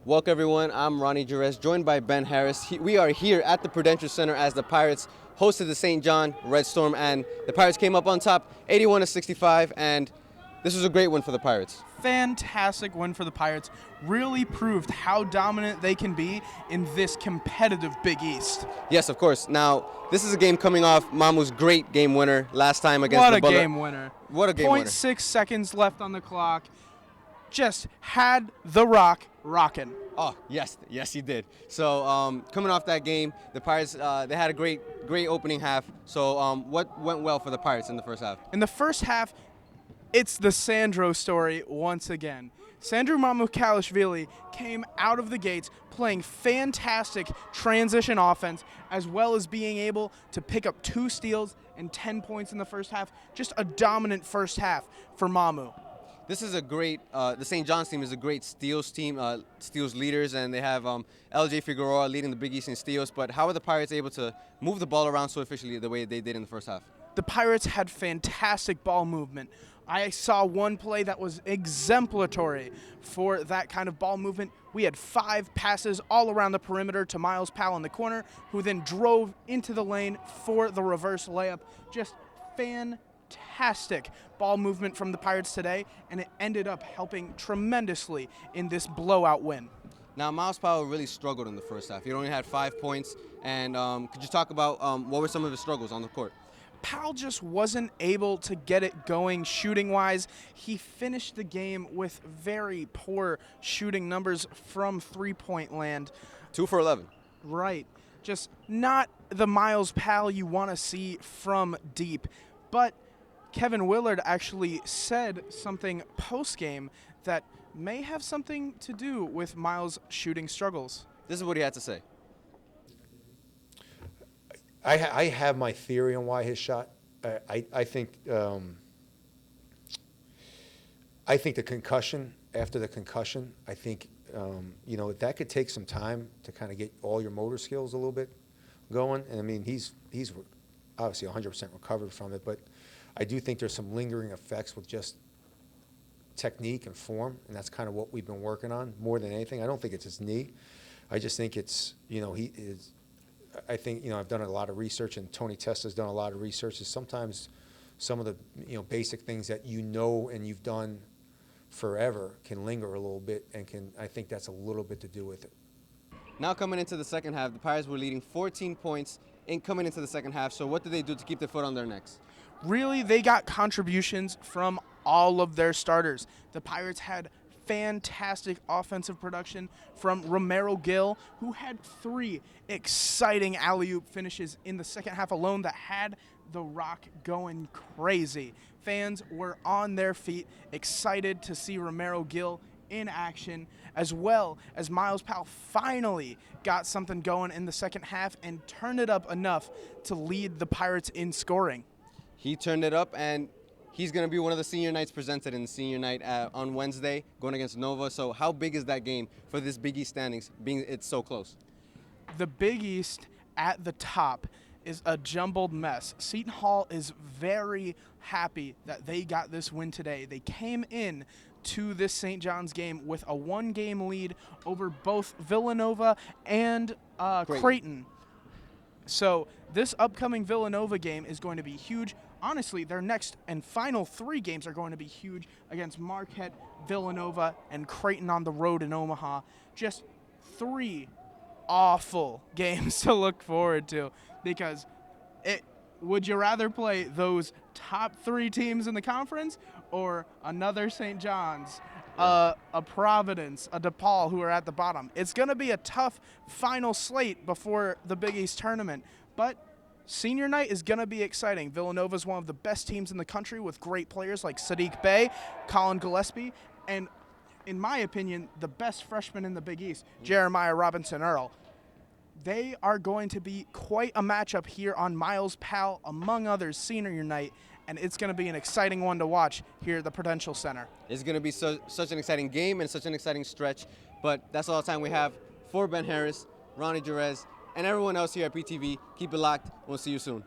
Welcome everyone, I'm Rony Jerez, joined by Ben Harris. We are here at the Prudential Center as the Pirates hosted the St. John Red Storm, and the Pirates came up on top 81-65, and this was a great win for the Pirates. Fantastic win for the Pirates. Really proved how dominant they can be in this competitive Big East. Yes, of course. Now, this is a game coming off Mamu's great game winner last time against What the a Butler. game winner. What a game winner. 0.6 seconds left on the clock. Just had the rock rocking. Oh, yes, he did. So coming off that game, the Pirates, they had a great opening half. So what went well for the Pirates in the first half? In the first half, it's the Sandro story once again. Sandro Mamukelashvili came out of the gates playing fantastic transition offense, as well as being able to pick up 2 steals and 10 points in the first half. Just a dominant first half for Mamu. This is a great, the St. John's team is a great steals team, steals leaders, and they have LJ Figueroa leading the Big East in steals. But how are the Pirates able to move the ball around so efficiently the way they did in the first half? The Pirates had fantastic ball movement. I saw one play that was exemplary for that kind of ball movement. We had 5 passes all around the perimeter to Myles Powell in the corner, who then drove into the lane for the reverse layup. Just fantastic ball movement from the Pirates today, and it ended up helping tremendously in this blowout win. Now, Myles Powell really struggled in the first half. He only had 5 points, and could you talk about what were some of his struggles on the court? Powell just wasn't able to get it going shooting-wise. He finished the game with very poor shooting numbers from three-point land. 2 for 11. Right. Just not the Myles Powell you want to see from deep. But Kevin Willard actually said something post-game that may have something to do with Myles' shooting struggles. This is what he had to say. I have my theory on why his shot. I think the concussion, after the concussion, I think that could take some time to kind of get all your motor skills a little bit going. And I mean, he's obviously 100% recovered from it, but I do think there's some lingering effects with just technique and form, and that's kind of what we've been working on more than anything. I don't think it's his knee. I just think it's, he is. I think, I've done a lot of research, and Tony Testa's done a lot of research, is sometimes some of the, basic things that and you've done forever can linger a little bit, and I think that's a little bit to do with it. Now coming into the second half, the Pirates were leading 14 points coming into the second half. So what did they do to keep their foot on their necks? Really, they got contributions from all of their starters. The Pirates had fantastic offensive production from Romero Gill, who had 3 exciting alley-oop finishes in the second half alone that had the Rock going crazy. Fans were on their feet, excited to see Romero Gill in action, as well as Myles Powell finally got something going in the second half and turned it up enough to lead the Pirates in scoring. He turned it up, and he's going to be one of the senior nights presented in the senior night on Wednesday, going against Nova. So how big is that game for this Big East standings, being it's so close? The Big East at the top is a jumbled mess. Seton Hall is very happy that they got this win today. They came in to this St. John's game with a 1-game lead over both Villanova and Creighton. So this upcoming Villanova game is going to be huge. Honestly, their next and final 3 games are going to be huge against Marquette, Villanova, and Creighton on the road in Omaha. Just 3 awful games to look forward to, because would you rather play those top 3 teams in the conference or another St. John's, a Providence, a DePaul, who are at the bottom? It's going to be a tough final slate before the Big East tournament, but senior night is going to be exciting. Villanova is one of the best teams in the country with great players like Sadiq Bey, Colin Gillespie, and in my opinion, the best freshman in the Big East, Jeremiah Robinson-Earl. They are going to be quite a matchup here on Myles Powell, among others, senior night, and it's going to be an exciting one to watch here at the Prudential Center. It's going to be such an exciting game and such an exciting stretch, but that's all the time we have. For Ben Harris, Rony Jerez, and everyone else here at PTV, keep it locked. We'll see you soon.